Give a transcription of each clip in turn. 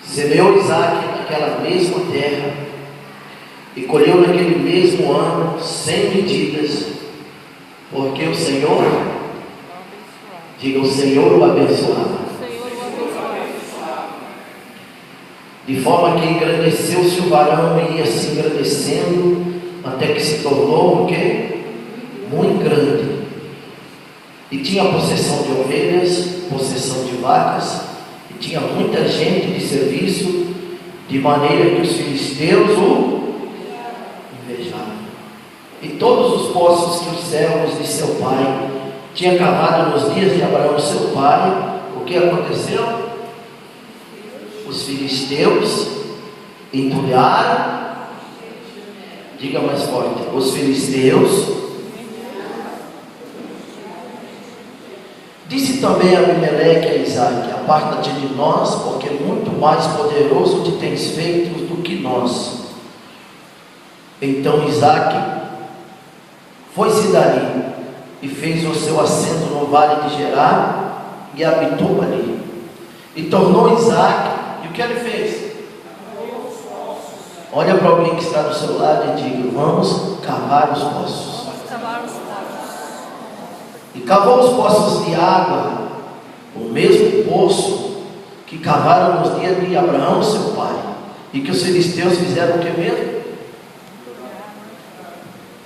Semeou Isaac naquela mesma terra e colheu naquele mesmo ano 100 medidas, porque o Senhor, diga, o Senhor o abençoava. De forma que engrandeceu-se o varão e ia se engrandecendo, até que se tornou o quê? Muito grande. E tinha possessão de ovelhas, possessão de vacas, e tinha muita gente de serviço, de maneira que os filisteus o invejavam. E todos os poços que os servos de seu pai tinham cavado nos dias de Abraão, seu pai, o que aconteceu? Os filisteus entulharam. Diga mais forte: os filisteus. Disse também Abimeleque a Isaac: aparta-te de nós, porque muito mais poderoso te tens feito do que nós. Então Isaac foi-se dali e fez o seu assento no vale de Gerar e habitou ali. E tornou Isaac, e o que ele fez? Olha para alguém que está do seu lado e diga: vamos cavar os poços. E cavou os poços de água, o mesmo poço que cavaram nos dias de Abraão, seu pai, e que os filisteus fizeram o que mesmo?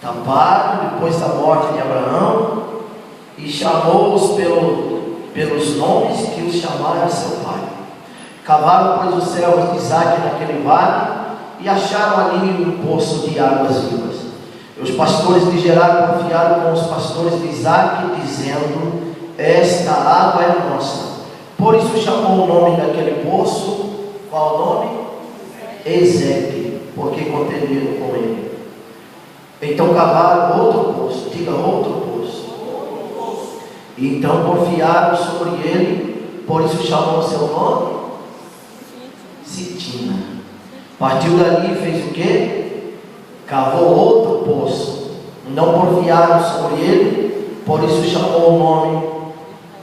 Taparam depois da morte de Abraão, e chamou-os pelos nomes que os chamaram seu pai. Cavaram, pois, os servos de Isaac naquele vale, e acharam ali um poço de águas vivas. E os pastores de Gerar confiaram com os pastores de Isaac, dizendo: esta água é nossa. Por isso chamou o nome daquele poço, qual o nome? Ezeque, porque contenderam com ele. Então cavaram outro poço, diga, outro poço. E então confiaram sobre ele, por isso chamou o seu nome Sitina. Partiu dali e fez o quê? Cavou outro poço. Não confiaram sobre ele, por isso chamou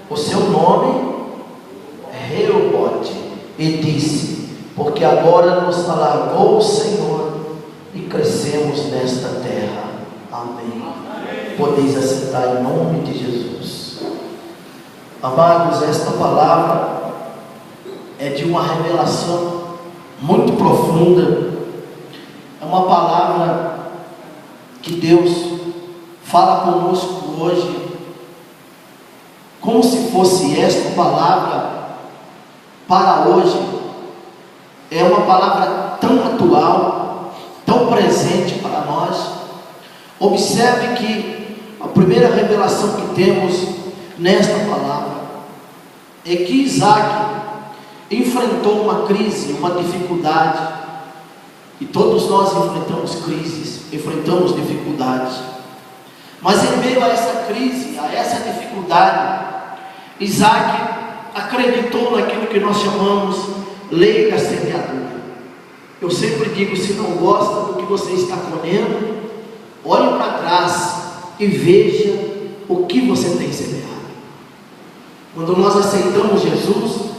o seu nome Reobote, e disse: porque agora nos alargou o Senhor e crescemos nesta terra. Amém. Podeis assentar em nome de Jesus. Amados, esta palavra é de uma revelação muito profunda. É uma palavra que Deus fala conosco hoje, como se fosse esta palavra para hoje. É uma palavra tão atual, tão presente para nós. Observe que a primeira revelação que temos nesta palavra é que Isaac enfrentou uma crise, uma dificuldade. E todos nós enfrentamos crises, enfrentamos dificuldades. Mas em meio a essa crise, a essa dificuldade, Isaac acreditou naquilo que nós chamamos lei da semeadura. Eu sempre digo: se não gosta do que você está colhendo, olhe para trás e veja o que você tem semeado. Quando nós aceitamos Jesus,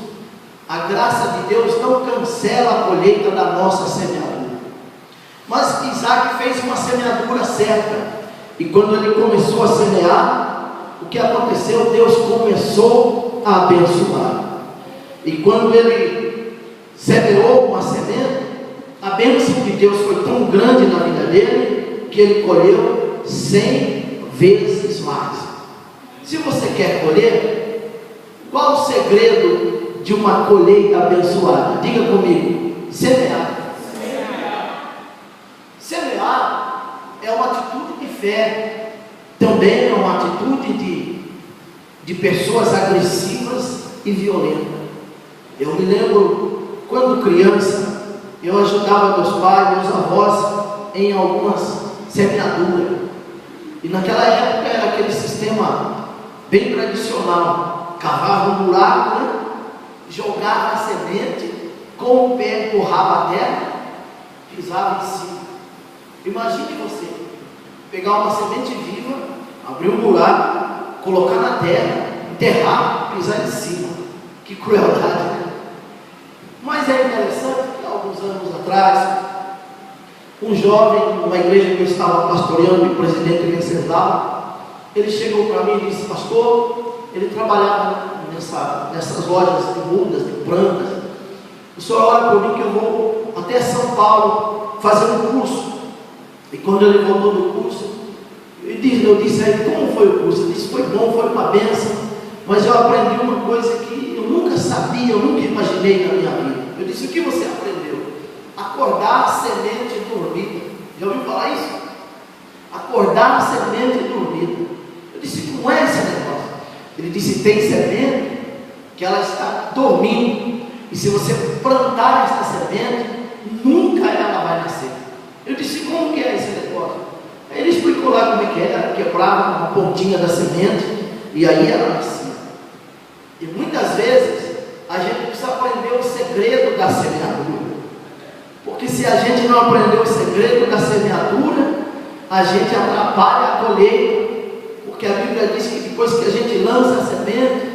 a graça de Deus não cancela a colheita da nossa semeadura. Mas Isaac fez uma semeadura certa, e quando ele começou a semear, o que aconteceu? Deus começou a abençoar. E quando ele semeou uma semente, a bênção de Deus foi tão grande na vida dele, que ele colheu 100 vezes mais. Se você quer colher, qual o segredo de uma colheita abençoada? Diga comigo: semear. Semear é uma atitude de fé, também é uma atitude de pessoas agressivas e violentas. Eu me lembro, quando criança, eu ajudava meus pais, meus avós em algumas semeaduras. E naquela época era aquele sistema bem tradicional: cavava um buraco, né? Jogava a semente, com o pé empurrava a terra, pisava em cima. Imagine você pegar uma semente viva, abrir um buraco, colocar na terra, enterrar, pisar em cima. Que crueldade, né? Mas é interessante que alguns anos atrás, um jovem, numa igreja que eu estava pastoreando, o presidente Venceslau, ele chegou para mim e disse: pastor, ele trabalhava nessas lojas de mudas, de plantas. O senhor olha por mim que eu vou até São Paulo fazer um curso. E quando ele voltou do curso, eu disse a ele: como foi o curso? Ele disse: foi bom, foi uma bênção, mas eu aprendi uma coisa que eu nunca sabia, eu nunca imaginei na minha vida. Eu disse: o que você aprendeu? Acordar, semente e dormir. Já ouviu falar isso? Acordar, semente e dormir. Eu disse: como é esse negócio? Ele disse: tem semente que ela está dormindo, e se você plantar esta semente, nunca ela vai nascer. Eu disse: como que é esse negócio? Aí ele explicou lá como é que era. Quebrava uma pontinha da semente e aí ela nascia. E muitas vezes a gente precisa aprender o segredo da semeadura, porque se a gente não aprender o segredo da semeadura, a gente atrapalha a colheita, porque a Bíblia diz que depois que a gente lança a semente,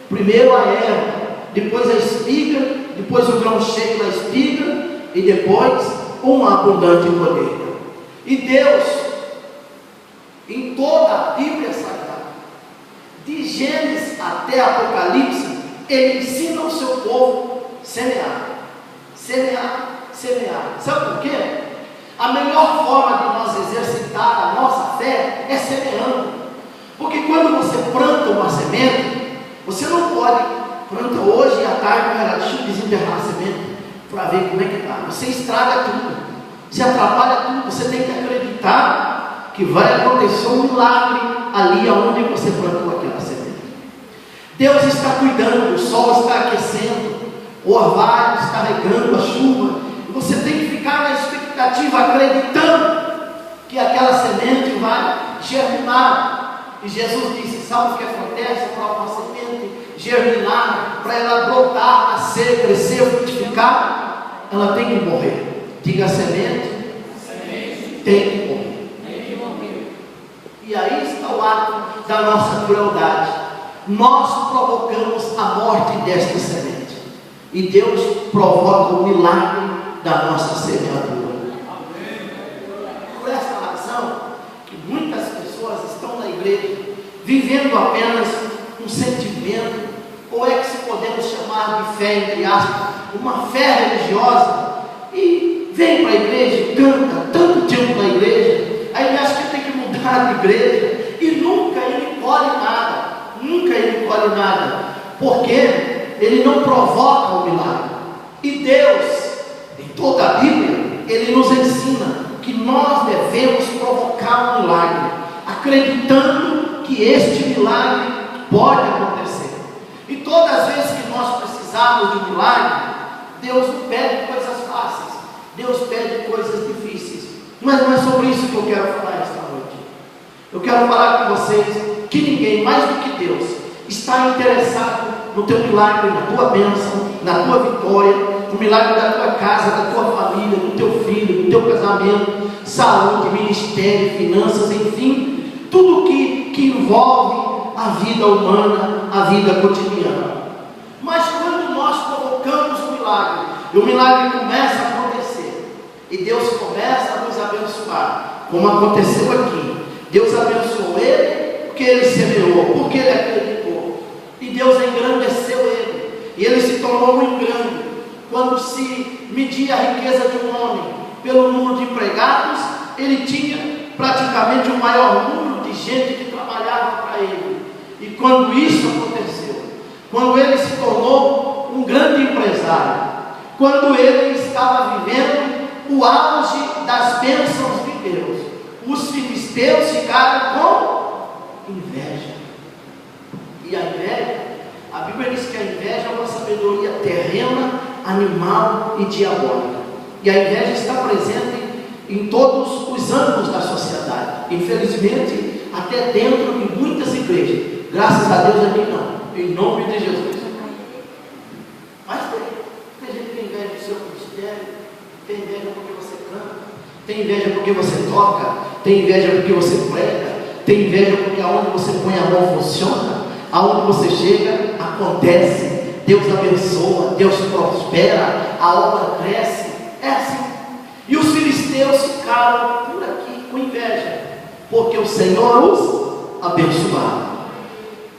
primeiro a erva, depois a espiga, depois o grão cheio da espiga e depois uma abundante colheita. E Deus, em toda a Bíblia Sagrada, de Gênesis até Apocalipse, Ele ensina o seu povo a semear, semear, semear. Sabe por quê? A melhor forma de nós exercitar a nossa fé é semeando. Porque quando você planta uma semente, você não pode planta hoje e à tarde, deixa eu desenterrar a semente para ver como é que está. Você estraga tudo, você atrapalha tudo. Você tem que acreditar que vai acontecer um milagre ali onde você plantou aquela semente. Deus está cuidando, o sol está aquecendo, o orvalho está regando a chuva, e você tem que ficar na expectativa, acreditando que aquela semente vai germinar. E Jesus disse: sabe o que acontece para uma semente germinar, para ela brotar, nascer, crescer, frutificar? Ela tem que morrer. Diga: a semente tem que morrer. E aí está o ato da nossa crueldade. Nós provocamos a morte desta semente, e Deus provoca o milagre da nossa semeadura. Por esta razão que muitas pessoas estão na igreja vivendo apenas um sentimento, ou é que se podemos chamar de fé, entre aspas, uma fé religiosa, e vem para a igreja, canta tanto tempo na igreja, aí ele acha que tem que mudar de igreja, e nunca ele colhe nada, porque ele não provoca o milagre. E Deus, em toda a Bíblia, Ele nos ensina que nós devemos provocar um milagre, acreditando que este milagre pode acontecer. E todas as vezes que nós precisarmos de um milagre, Deus não pede coisas fáceis, Deus pede coisas difíceis. Mas não é sobre isso que eu quero falar esta noite. Eu quero falar com vocês que ninguém mais do que Deus está interessado no teu milagre, na tua bênção, na tua vitória, no milagre da tua casa, da tua família, do teu filho, do teu casamento, saúde, ministério, finanças, enfim, tudo que envolve a vida humana, a vida cotidiana. Mas quando nós provocamos o milagre, e o milagre começa a acontecer, e Deus começa a nos abençoar, como aconteceu aqui. Deus abençoou ele, porque ele semeou, porque ele acreditou, e Deus engrandeceu ele, e ele se tornou um grande. Quando se media a riqueza de um homem pelo número de empregados, ele tinha praticamente o maior número de gente que trabalhava para ele. E quando isso aconteceu, quando ele se tornou um grande empresário, quando ele estava vivendo o auge das bênçãos de Deus, os filisteus ficaram com inveja. E a inveja, a Bíblia diz que a inveja é uma sabedoria terrena, animal e diabólica. E a inveja está presente em todos os âmbitos da sociedade. Infelizmente, até dentro de muitas igrejas. Graças a Deus aqui não, em nome de Jesus. Mas tem gente que tem inveja do seu ministério, tem inveja porque você canta, tem inveja porque você toca, tem inveja porque você prega, tem inveja porque aonde você põe a mão funciona, aonde você chega, acontece, Deus abençoa, Deus prospera, a obra cresce. É assim. E os filisteus ficaram por aqui com inveja, porque o Senhor os abençoava.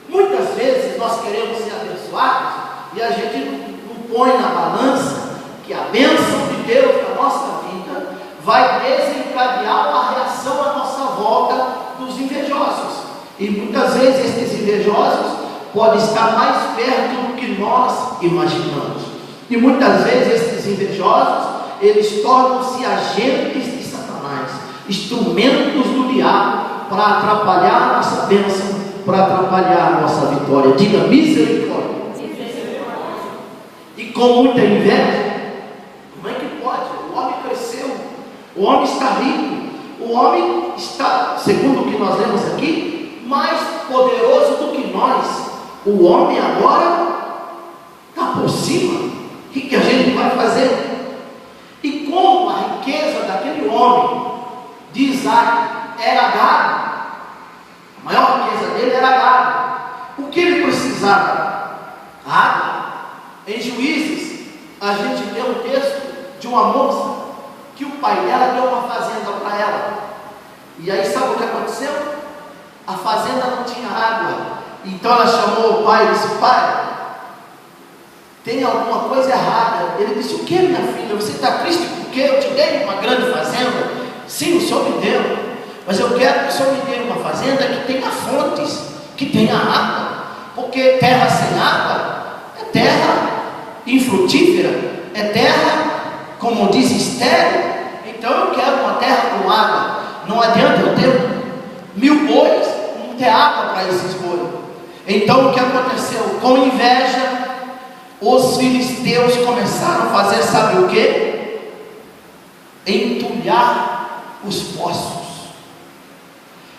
Muitas vezes nós queremos ser abençoados e a gente não põe na balança que a bênção de Deus na nossa vida vai desencadear uma reação à nossa volta dos invejosos. E muitas vezes esses invejosos podem estar mais perto do que nós imaginamos. E muitas vezes esses invejosos, eles tornam-se agentes de Satanás, instrumentos do diabo para atrapalhar a nossa bênção, para atrapalhar a nossa vitória. Diga misericórdia. E com muita inveja, como é que pode? O homem cresceu, o homem está rico, o homem está, segundo o que nós lemos aqui, mais poderoso do que nós. O homem agora está por cima. O que a gente vai fazer? E como a riqueza daquele homem de Isaac era gado, a maior riqueza dele era gado, o que ele precisava? Água. Em Juízes, a gente lê um texto de uma moça que o pai dela deu uma fazenda para ela. E aí sabe o que aconteceu? A fazenda não tinha água. Então ela chamou o pai e disse: pai, tem alguma coisa errada. Ele disse: o que, minha filha? Você está triste porque eu te dei uma grande fazenda? Sim, o Senhor me deu, mas eu quero que o Senhor me dê uma fazenda que tenha fontes, que tenha água, porque terra sem água é terra infrutífera, é terra, como diz, estéril. Então eu quero uma terra com água. Não adianta eu ter 1000 bois, não ter água para esses bois. Então o que aconteceu? Com inveja, os filisteus começaram a fazer, sabe o que? Entulhar os poços.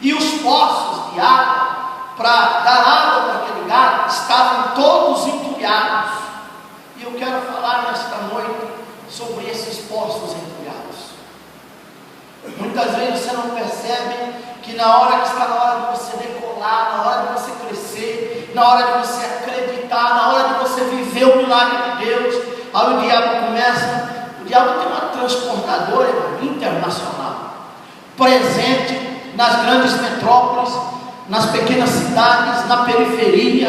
E os poços de água, para dar água para aquele gado, estavam todos entulhados. E eu quero falar nesta noite sobre esses poços entulhados. Muitas vezes você não percebe que na hora que está na hora de você decolar, na hora de você crescer, na hora de você acreditar, na hora de você viver o milagre de Deus, aí o diabo começa. O diabo tem uma transportadora internacional, presente nas grandes metrópoles, nas pequenas cidades, na periferia,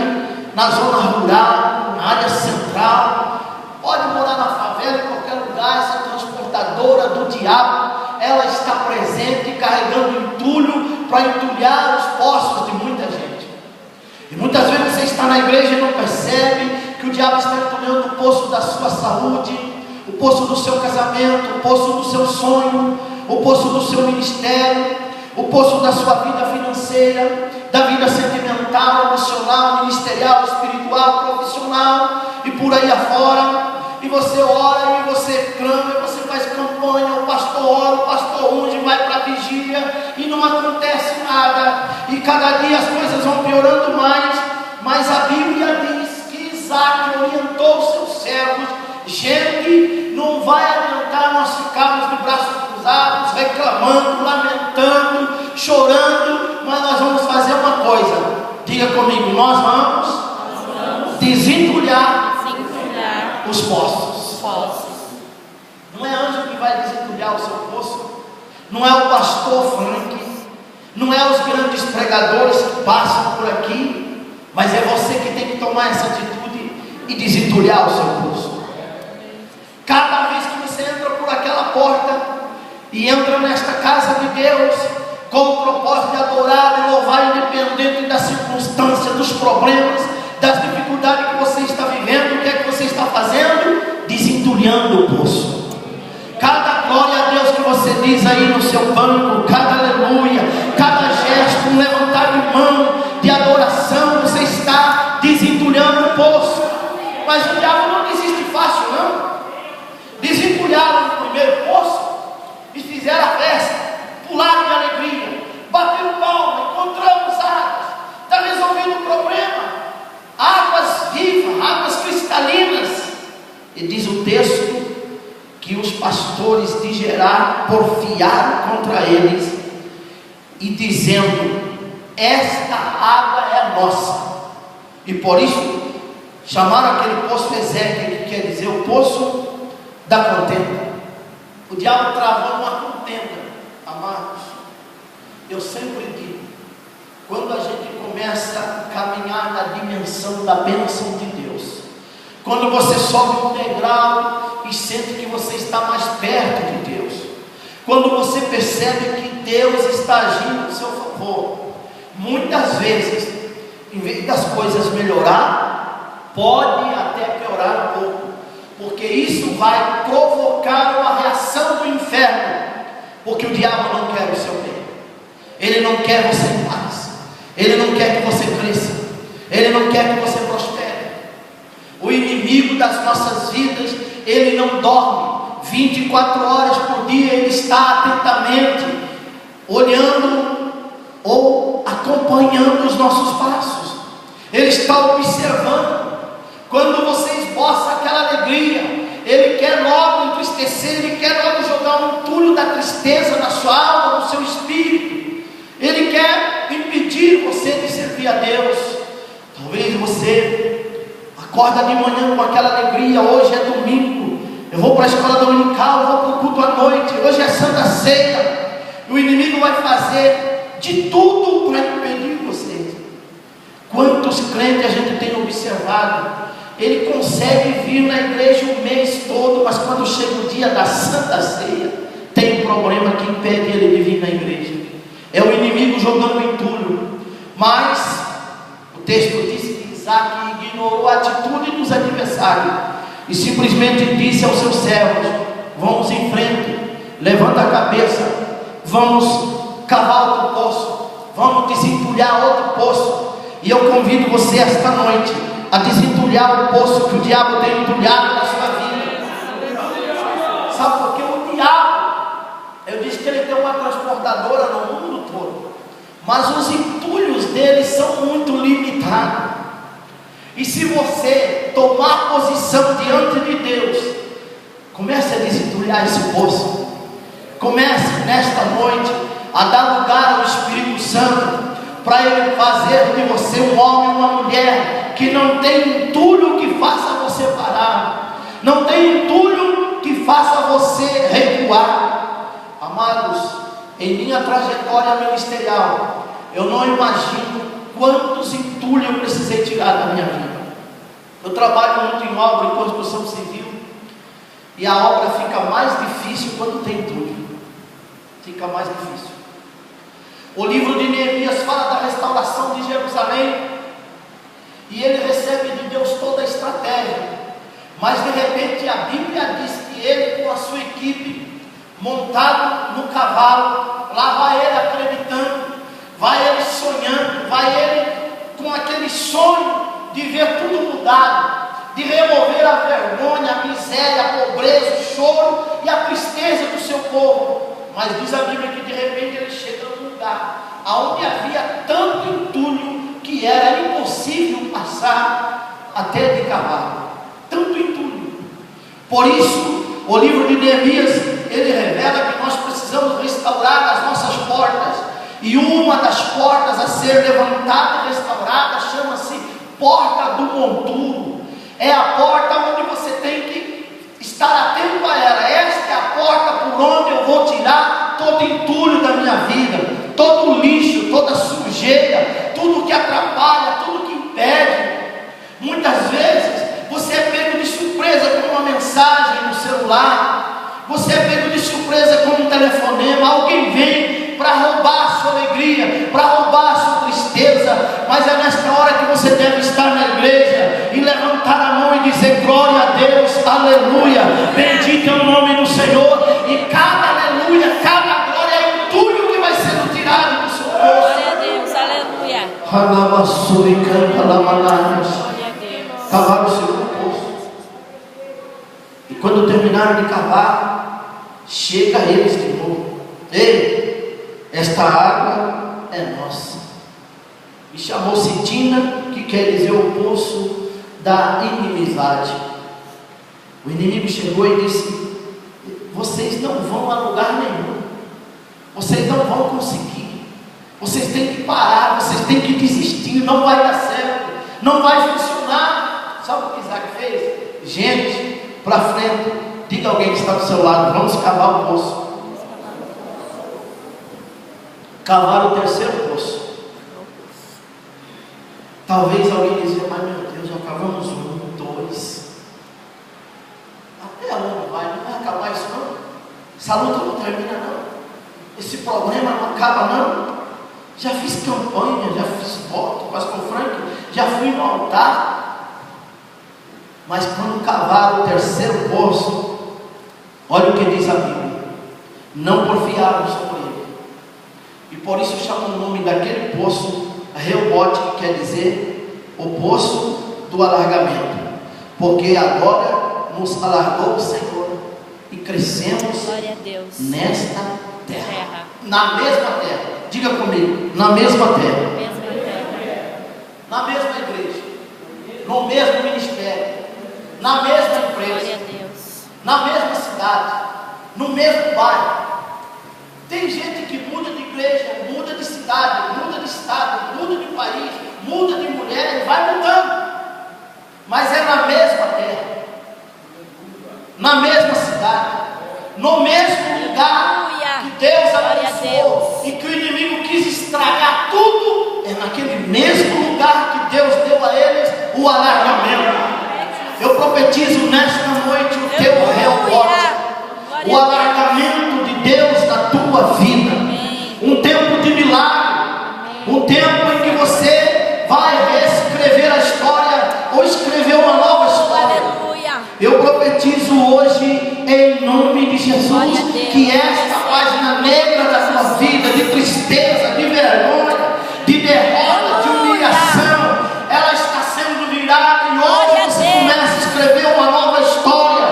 na zona rural, na área central. Pode morar na favela, em qualquer lugar. Essa transportadora do diabo, ela está presente, carregando entulho para entulhar os poços de muita gente. E muitas vezes você está na igreja e não percebe que o diabo está entulhando o poço da sua saúde, o poço do seu casamento, o poço do seu sonho, o poço do seu ministério, o poço da sua vida financeira, da vida sentimental, emocional, ministerial, espiritual, profissional e por aí afora. E você ora, e você clama, e você faz campanha, o pastor ora, o pastor unge, vai para a vigília e não acontece nada. E cada dia as coisas vão piorando mais. Mas a Bíblia diz que Isaac orientou os seus servos: gente, não vai adiantar nós ficarmos de braços cruzados, reclamando, lamentando, chorando, mas nós vamos fazer uma coisa. Diga comigo: nós vamos desentulhar os poços. Não é anjo que vai desentulhar o seu poço, não é o pastor Frank, não é os grandes pregadores que passam por aqui, mas é você que tem que tomar essa atitude e desentulhar o seu poço. Cada vez que você entra por aquela porta e entra nesta casa de Deus com o propósito de adorar e louvar, independente da circunstância, dos problemas, das dificuldades que você está vivendo, o que é que você está fazendo? Desentulhando o poço. Cada glória a Deus que você diz aí no seu banco, cada aleluia, cada gesto, um levantar de mão de adoração, você está desentulhando o poço. Mas o diabo não desiste fácil, não. Desentulharam o primeiro poço e fizeram a festa, pularam de alegria, bateram palma, encontramos águas, está resolvendo o problema, águas vivas, águas cristalinas. E diz o texto que os pastores de Gerar porfiaram contra eles e dizendo: esta água é nossa. E por isso chamaram aquele poço Ezequiel, que quer dizer o poço da contenda. O diabo travou uma contenda, amados. Eu sempre digo, quando a gente começa a caminhar na dimensão da bênção de Deus, quando você sobe um degrau e sente que você está mais perto de Deus, quando você percebe que Deus está agindo em seu favor, muitas vezes, em vez das coisas melhorar, pode até piorar um pouco, porque isso vai provocar uma reação do inferno, porque o diabo não quer o seu bem, ele não quer você em paz, ele não quer que você cresça, ele não quer que você prospere. O inimigo das nossas vidas, ele não dorme, 24 horas por dia ele está atentamente olhando ou acompanhando os nossos passos, ele está observando. Quando você esboça aquela alegria, ele quer logo entristecer, ele quer logo jogar um entulho da tristeza na sua alma, no seu espírito, ele quer impedir você de servir a Deus. Talvez você acorda de manhã com aquela alegria, hoje é domingo, eu vou para a escola dominical, eu vou para o culto à noite, hoje é Santa Ceia. O inimigo vai fazer de tudo para impedir você. Quantos crentes a gente tem observado? Ele consegue vir na igreja o mês todo, mas quando chega o dia da Santa Ceia, tem um problema que impede ele de vir na igreja. É o inimigo jogando entulho. Mas o texto diz que Isaac ignorou a atitude dos adversários e simplesmente disse aos seus servos: vamos em frente, levanta a cabeça, vamos cavar outro poço, vamos desentulhar outro poço. E eu convido você esta noite a desentulhar o poço que o diabo tem entulhado na sua vida. Sabe por quê? O diabo, eu disse que ele tem uma transportadora no mundo todo, mas os entulhos dele são muito limitados. E se você tomar posição diante de Deus, comece a desentulhar esse poço. Comece nesta noite a dar lugar ao Espírito Santo, para ele fazer de você um homem e uma mulher que não tem entulho que faça você parar, não tem entulho que faça você recuar. Amados, em minha trajetória ministerial, eu não imagino quantos entulhos eu precisei tirar da minha vida. Eu trabalho muito em obra e construção civil, e a obra fica mais difícil quando tem entulho, fica mais difícil. O livro de Neemias fala da restauração de Jerusalém, e ele recebe de Deus toda a estratégia, mas de repente a Bíblia diz que ele, com a sua equipe, montado no cavalo, lá vai ele acreditando, vai ele sonhando, vai ele com aquele sonho de ver tudo mudado, de remover a vergonha, a miséria, a pobreza, o choro e a tristeza do seu povo. Mas diz a Bíblia que de repente ele chega num lugar onde havia tanto entulho que era impossível passar até de cavalo, tanto entulho. Por isso, o livro de Neemias, ele revela que nós precisamos restaurar as nossas portas, e uma das portas a ser levantada e restaurada chama-se porta do monturo. É a porta onde você tem que estar atento a ela. Esta é a porta por onde eu vou tirar todo entulho da minha vida, todo lixo, toda sujeira, tudo que atrapalha, tudo que impede. Muitas vezes você é pego de surpresa com uma mensagem no celular, você é pego de surpresa com um telefonema, alguém vem para roubar a sua alegria, para roubar a sua tristeza, mas é nesta hora que você deve estar na igreja e levantar a mão e dizer glória a Deus, aleluia, bendito é o nome do Senhor, e cada aleluia, cada glória é um entulho que vai sendo tirado do seu poço. Glória a Deus, aleluia. Cavaram o segundo poço, e quando terminaram de cavar, chega a eles de novo: ei, esta água é nossa. E chamou-se Dina, que quer dizer o poço da inimizade. O inimigo chegou e disse: vocês não vão a lugar nenhum, vocês não vão conseguir, vocês têm que parar, vocês têm que desistir, não vai dar certo, não vai funcionar. Sabe o que Isaac fez? Gente, para frente, diga a alguém que está do seu lado, vamos cavar o poço. Cavar o terceiro poço. Talvez alguém dizia, mas meu Deus, já cavamos 1, 2. Até onde vai? Não vai acabar isso não? Essa luta não termina não. Esse problema não acaba não. Já fiz campanha, já fiz voto, pastor Frank, já fui no altar. Mas quando cavar o terceiro poço, olha o que diz a Bíblia: não porfiaram sobre ele. E por isso chama o nome daquele poço Reobote, que quer dizer o poço do alargamento. Porque agora nos alargou o Senhor e crescemos nesta terra. Na mesma terra. Diga comigo, na mesma terra. Na mesma igreja. No mesmo ministério. Na mesma empresa. Na mesma cidade. No mesmo bairro. Tem gente que muda de igreja, muda de cidade, muda de estado, muda de país, muda de mulher e vai mudando. Mas é na mesma terra, na mesma cidade, no mesmo lugar que Deus abençoou e que o inimigo quis estragar tudo. É naquele mesmo lugar que Deus deu a eles o alargamento. Eu profetizo nesta noite o teu Reobote, o alargamento de Deus na tua vida. Um tempo de milagre, um tempo em que você vai reescrever a história ou escrever uma nova história. Eu profetizo hoje em nome de Jesus que esta página negra da tua vida, de tristeza, de vergonha, de derrota, de humilhação, ela está sendo virada e hoje você começa a escrever uma nova história. A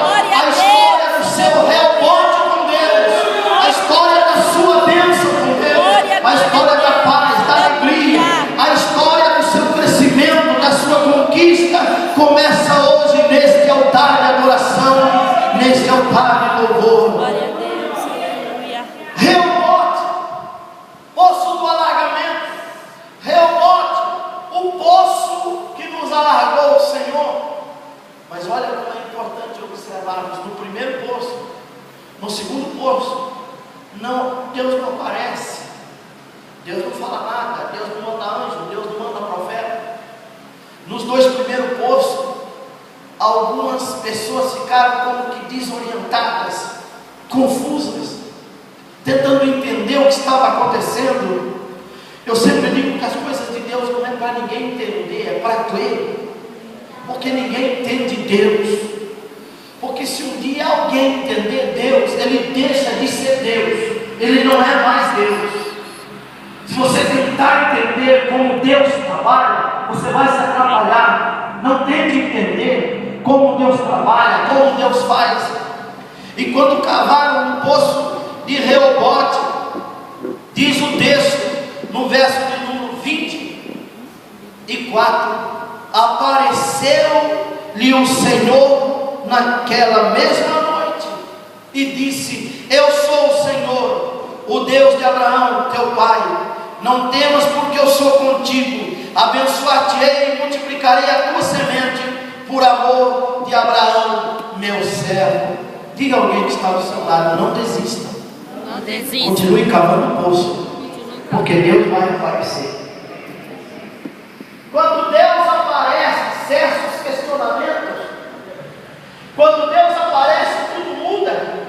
história do seu Reobote com Deus, a história da sua bênção com Deus, a história da paz, da alegria, a história do seu crescimento, da sua conquista, começa hoje neste altar de adoração, neste altar de louvor. Reobote, poço do alargamento. Reobote, o poço que nos alargou o Senhor. Mas olha como é importante observarmos: no primeiro poço, no segundo poço, Deus não aparece, Deus não fala nada, Deus não manda anjo, Deus não manda profeta. Nos dois primeiros poços, algumas pessoas ficaram como que desorientadas, confusas, tentando entender o que estava acontecendo. Eu sempre digo que as coisas de Deus não é para ninguém entender, é para crer. Porque ninguém entende Deus. Porque se um dia alguém entender Deus, ele deixa de ser Deus, ele não é mais Deus. Se você tentar entender como Deus trabalha, você vai se atrapalhar. Não tente entender como Deus trabalha, como Deus faz. E quando cavaram um poço de Reobote, diz o texto, no verso de número 24, apareceu-lhe o Senhor naquela mesma noite e disse: eu sou o Senhor, o Deus de Abraão, teu pai. Não temas, porque eu sou contigo. Abençoar-te-ei e multiplicarei a tua semente por amor de Abraão, meu servo. Diga a alguém que está do seu lado: não desista. Não desista. Continue cavando o poço, porque Deus vai aparecer. Quando Deus aparece, cessa os questionamentos. Quando Deus aparece, tudo muda.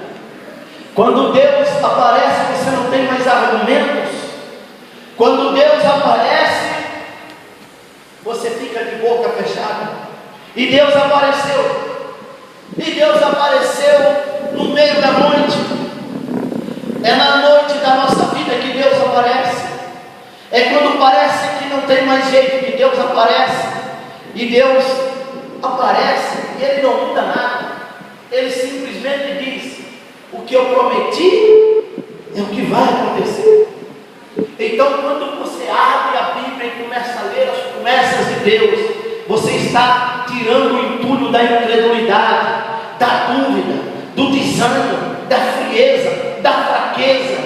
Quando Deus aparece, você não tem mais argumentos. Quando Deus aparece, você fica de boca fechada. E Deus apareceu. E Deus apareceu no meio da noite. É na noite da nossa vida que Deus aparece. É quando parece que não tem mais jeito que Deus aparece. E Deus aparece e Ele não muda nada. Ele simplesmente diz: o que eu prometi é o que vai acontecer. Então, quando você abre a Bíblia e começa a ler as promessas de Deus, você está tirando o entulho da incredulidade, da dúvida, do desânimo, da frieza, da fraqueza,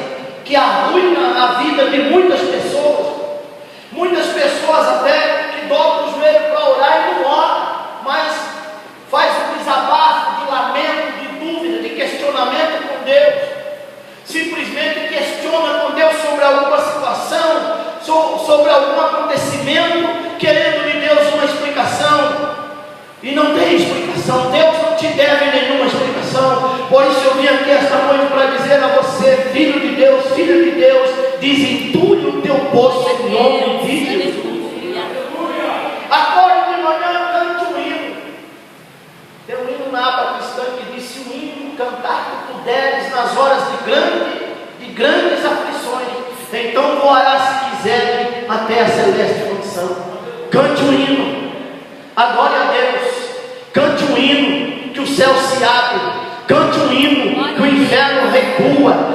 que arruina a vida de muitas pessoas. Muitas pessoas até que dobram os joelhos para orar. explicação. Deus não te deve nenhuma explicação. Por isso eu vim aqui esta noite para dizer a você, filho de Deus, filha de Deus, desentulhe o teu poço em nome de Jesus. Agora de manhã cante um hino. Tem um hino na aba cristã que diz: se o hino cantar que puderes nas horas de grandes aflições, então voará se quiserem até a celeste condição. Cante um hino, adore a Deus. Cante um hino que o céu se abre. Cante um hino que o inferno recua.